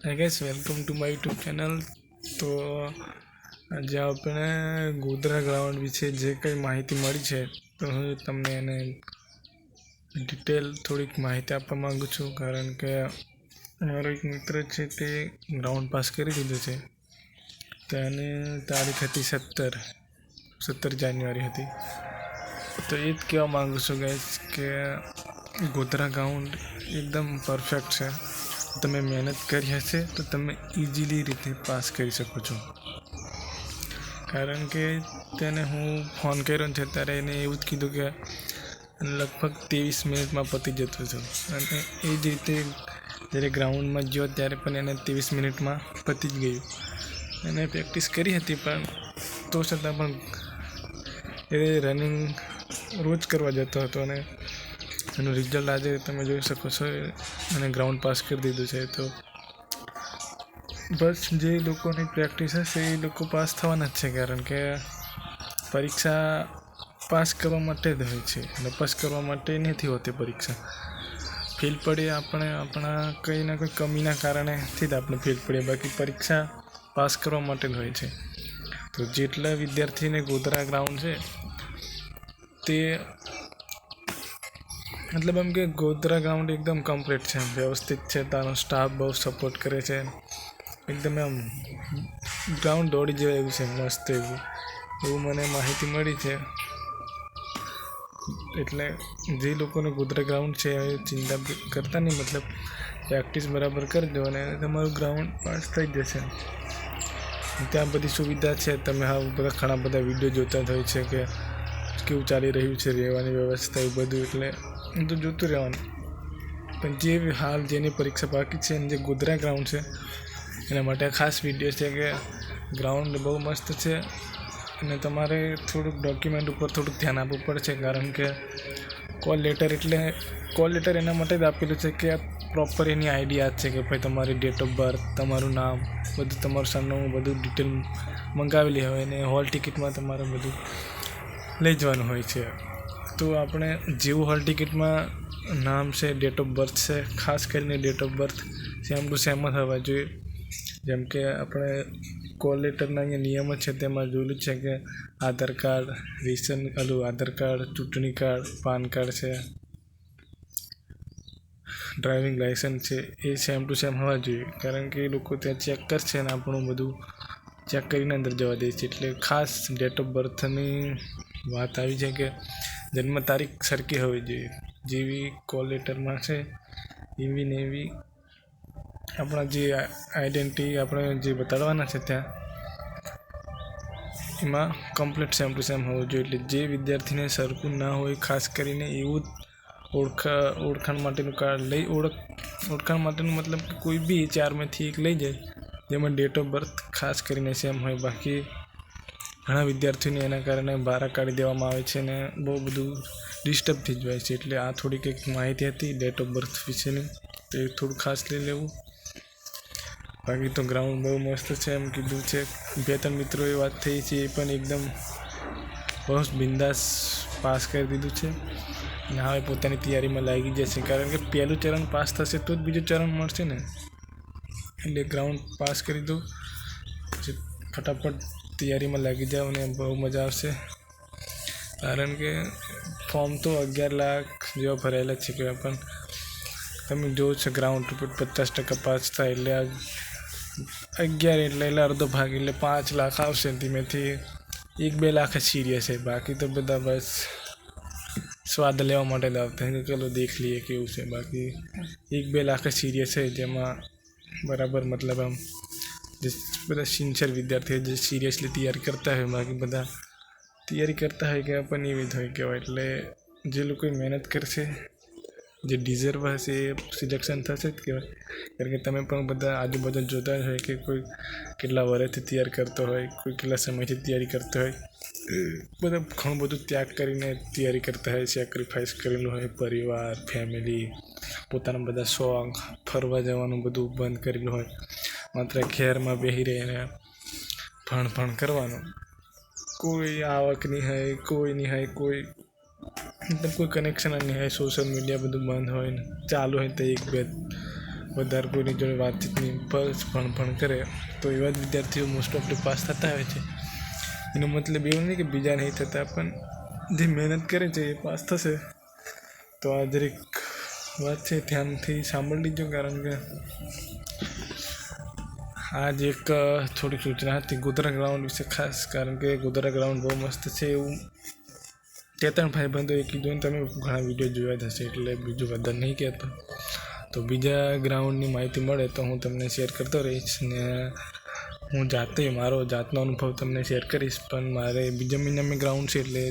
Hi guys, welcome to my YouTube channel. तो આજે આપણે ગોધરા ગ્રાઉન્ડ વિશે જે કંઈ માહિતી મળી છે તો હું તમને એને ડિટેલ થોડીક માહિતી આપવા માગું છું, કારણ કે મારો એક મિત્ર છે તે ગ્રાઉન્ડ પાસ કરી દીધું છે. તેને તારીખ હતી 17 જાન્યુઆરી હતી. તો એ જ કહેવા માગું છું ગાઈસ કે ગોધરા ગ્રાઉન્ડ એકદમ પરફેક્ટ છે. તમે મહેનત કરી હશે તો તમે ઇઝીલી રીતે પાસ કરી શકો છો. કારણ કે તેને હું ફોન કર્યો છે ત્યારે એને એવું જ કીધું કે લગભગ 23 મિનિટમાં પતી જતું હતું, અને એ જ રીતે જ્યારે ગ્રાઉન્ડમાં ગયો ત્યારે પણ એને 23 મિનિટમાં પતી જ ગયું. એને પ્રેક્ટિસ કરી હતી, પણ તો છતાં પણ એ રનિંગ રોજ કરવા જતો હતો, અને એનું રિઝલ્ટ આજે તમે જોઈ શકો છો. અને ગ્રાઉન્ડ પાસ કરી દીધું છે. તો બસ જે લોકોની પ્રેક્ટિસ હશે એ લોકો પાસ થવાના જ છે, કારણ કે પરીક્ષા પાસ કરવા માટે જ હોય છે, નપાસ કરવા માટે નથી હોતી પરીક્ષા. ફેલ પડે આપણે આપણા કંઈ ના કંઈ કમીના કારણેથી જ આપણે ફેલ પડીએ, બાકી પરીક્ષા પાસ કરવા માટે જ હોય છે. તો જેટલા વિદ્યાર્થીને ગોધરા ગ્રાઉન્ડ છે તે મતલબ એમ કે ગોધરા ગ્રાઉન્ડ એકદમ કમ્પ્લીટ છે, વ્યવસ્થિત છે. તારો સ્ટાફ બહુ સપોર્ટ કરે છે. એકદમ આમ ગ્રાઉન્ડ દોડી જાય એવું છે, મસ્ત એવું મને માહિતી મળી છે. એટલે જે લોકોને ગોધરા ગ્રાઉન્ડ છે એ ચિંતા કરતા નહીં, મતલબ પ્રેક્ટિસ બરાબર કરજો અને તમારું ગ્રાઉન્ડ પાસ થઈ જશે. ત્યાં બધી સુવિધા છે. તમે ઘણા બધા વિડીયો જોતા જ હોય છે કે કેવું ચાલી રહ્યું છે, રહેવાની વ્યવસ્થા, એવું બધું. એટલે તો જોતું રહેવાનું. પણ જે હાલ જેની પરીક્ષા બાકી છે અને જે ગોધરા ગ્રાઉન્ડ છે એના માટે ખાસ વિડીયો છે કે ગ્રાઉન્ડ બહુ મસ્ત છે, અને તમારે થોડુંક ડોક્યુમેન્ટ ઉપર થોડુંક ધ્યાન આપવું પડશે, કારણ કે કોલ લેટર એના માટે જ આપેલું છે કે પ્રોપર એની આઈડી યાદ છે કે ભાઈ તમારી ડેટ ઓફ બર્થ, તમારું નામ, બધું તમારું સરનામું, બધું ડિટેલ મંગાવેલી હોય, અને હોલ ટિકિટમાં તમારે બધું લઈ જવાનું હોય છે. તો આપણે જેવું હોલ ટિકિટમાં નામ છે, ડેટ ઓફ બર્થ છે, ખાસ કરીને date of birth same to same જ હોવા જોઈએ. જેમ કે આપણે કોલ લેટરના અહીંયા નિયમ છે તેમાં જોયેલું છે કે આધાર કાર્ડ, આધાર કાર્ડ, ચૂંટણી કાર્ડ, પાન કાર્ડ છે, ડ્રાઇવિંગ લાઇસન્સ છે, એ સેમ ટુ સેમ હોવા જોઈએ. કારણ કે એ લોકો ત્યાં ચેક કરશે અને આપણું બધું ચેક કરીને અંદર જવા દે છે. એટલે ખાસ ડેટ ઓફ બર્થની વાત આવી છે કે જન્મ તારીખ સરખી હોવી જોઈએ. જેવી કોલ લેટરમાં છે એવી ને એવી આપણા જે આઈડેન્ટિટી આપણે જે બતાડવાના છે ત્યાં એમાં કમ્પ્લીટ સેમ ટુ સેમ હોવું જોઈએ. એટલે જે વિદ્યાર્થીને સરખું ના હોય, ખાસ કરીને એવું ઓળખાણ માટેનું કાર્ડ ઓળખાણ માટેનું મતલબ કે કોઈ બી 4માંથી 1 લઈ જાય જેમાં ડેટ ઓફ બર્થ ખાસ કરીને સેમ હોય. બાકી ઘણા વિદ્યાર્થીઓને એના કારણે બહાર કાઢી દેવામાં આવે છે અને બહુ બધું ડિસ્ટર્બ થઈ જાય છે. એટલે આ થોડીક એક માહિતી હતી ડેટ ઓફ બર્થ વિશેની, તો એ થોડું ખાસ લઈ લેવું. બાકી તો ગ્રાઉન્ડ બહુ મસ્ત છે એમ કીધું છે. 2-3 મિત્રોએ વાત થઈ છે, એ પણ એકદમ બહુ બિંદાસ પાસ કરી દીધું છે અને હવે પોતાની તૈયારીમાં લાગી જશે. કારણ કે પહેલું ચરણ પાસ થશે તો જ બીજું ચરણ મળશે ને. એટલે ગ્રાઉન્ડ પાસ કરી દો, પછી ફટાફટ તૈયારીમાં લાગી જાઓ અને બહુ મજા આવશે. કારણ કે ફોર્મ તો 11 લાખ જેવા ભરાયેલા છે કે પણ તમે જો છો ગ્રાઉન્ડ ઉપર 50% પાસ થાય એટલે 11 એટલે અડધો ભાગ, એટલે 5 લાખ આવશે. ધીમેથી 1-2 લાખ જ સિરિયસ છે. બાકી તો બધા બસ સ્વાદ લેવા માટે જ આવતા હોય કે ચલો દેખ લઈએ કેવું છે. બાકી 1-2 લાખ જ સિરિયસ છે, જેમાં બરાબર મતલબ આમ જે બધા સિન્સિયર વિદ્યાર્થીઓ જે સિરિયસલી તૈયારી કરતા હોય, બાકી બધા તૈયારી કરતા હોય કે પણ એવી જ હોય કહેવાય. એટલે જે લોકો મહેનત કરશે, જે ડિઝર્વ હશે એ સિલેક્શન થશે જ કહેવાય. કારણ કે તમે પણ બધા આજુબાજુ જોતા હોય કે કોઈ કેટલા વર્ષથી તૈયાર કરતો હોય, કોઈ કેટલા સમયથી તૈયારી કરતો હોય, બધા ઘણું બધું ત્યાગ કરીને તૈયારી કરતા હોય, સેક્રિફાઈસ કરેલું હોય, પરિવાર, ફેમિલી, પોતાના બધા શોખ, ફરવા જવાનું બધું બંધ કરેલું હોય, માત્ર ઘેરમાં બેસી રહીને ભણ કરવાનું. કોઈ આવક નહીં હોય, કોઈ નહીં હોય, મતલબ કોઈ કનેક્શન જ નહીં હોય, સોશિયલ મીડિયા બધું બંધ હોય ને ચાલુ હોય તો 1-2 વધારે કોઈની જોડે વાતચીત નહીં, બસ ભણ કરે તો એવા જ વિદ્યાર્થીઓ મોસ્ટ ઓફલી પાસ થતા હોય છે. એનો મતલબ એવું નહીં કે બીજા નહીં થતા, પણ જે મહેનત કરે છે એ પાસ થશે. તો આ દરેક વાત છે ધ્યાનથી સાંભળી લીજો, કારણ કે આજ એક થોડી સૂચના હતી ગોધરા ગ્રાઉન્ડ વિશે ખાસ, કારણ કે ગોધરા ગ્રાઉન્ડ બહુ મસ્ત છે એવું 2-3 ભાઈબંધોએ કીધું ને તમે ઘણા વિડીયો જોયા થશે, એટલે બીજું વધારે નહીં કહેતો. તો બીજા ગ્રાઉન્ડની માહિતી મળે તો હું તમને શેર કરતો રહીશ, ને હું જાતે મારો જાતનો અનુભવ તમને શેર કરીશ. પણ મારે બીજા મહિનામાં ગ્રાઉન્ડ છે, એટલે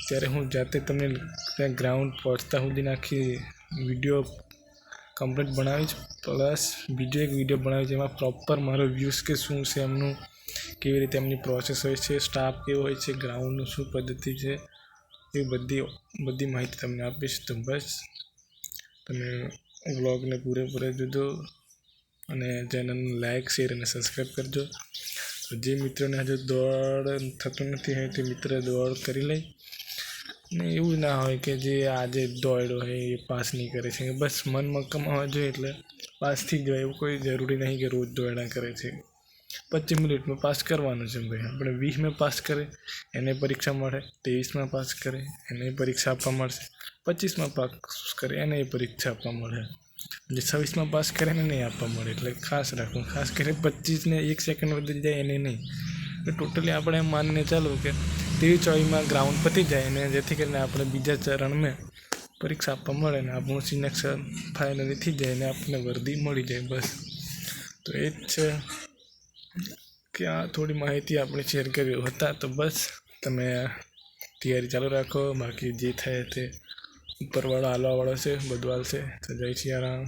ત્યારે હું જાતે તમને ત્યાં ગ્રાઉન્ડ પહોંચતા સુધી આખી વિડીયો કમ્પ્લીટ બનાવીશ. પ્લસ બીજો એક વિડીયો બનાવીશ જેમાં પ્રોપર મારો વ્યૂઝ કે શું છે એમનું, કેવી રીતે એમની પ્રોસેસ હોય છે, સ્ટાફ કેવો હોય છે, ગ્રાઉન્ડનું શું પદ્ધતિ છે, એ બધી માહિતી તમને આપીશ. તો બસ તમે વ્લોગને પૂરેપૂરે જોજો અને ચેનલને લાઇક, શેર અને સબસ્ક્રાઈબ કરજો. તો જે મિત્રોને હજુ દોડ થતું નથી હોય તે મિત્ર દોડ કરી લે, ને એવું ના હોય કે જે આજે દોડ્યો હોય એ પાસ નહીં કરે છે. બસ મન મક્કમ હોવા જોઈએ એટલે પાસ થઈ જાય, એવું કોઈ જરૂરી નહીં કે રોજ દોડ્યા કરે છે. 25 મિનિટમાં પાસ કરવાનું છે ભાઈ. આપણે 20માં પાસ કરે એને પરીક્ષા મળે, 23માં પાસ કરે એને પરીક્ષા આપવા મળશે, 25માં પાસ કરે એને પરીક્ષા આપવા મળે, જે 26માં પાસ કરે એને નહીં આપવા મળે. એટલે ખાસ રાખવું, ખાસ કરીને 25ને 1 સેકન્ડ વધી જાય એને નહીં. એટલે ટોટલી આપણે એમ માનીને ચાલો કે 23-24માં ગ્રાઉન્ડ પતી જાય, અને જેથી કરીને આપણે બીજા ચરણમાં પરીક્ષા આપવા મળે ને આપણું સિલેક્શન ફાઇનલી થઈ જાય ને આપણને વર્દી મળી જાય. બસ તો એ જ છે કે આ થોડી માહિતી આપણે શેર કરી હતા. તો બસ તમે તૈયારી ચાલુ રાખો, બાકી જે થાય તે ઉપરવાળો હાલવાવાળો છે, બધું હાલશે. તો જય સિયારામ.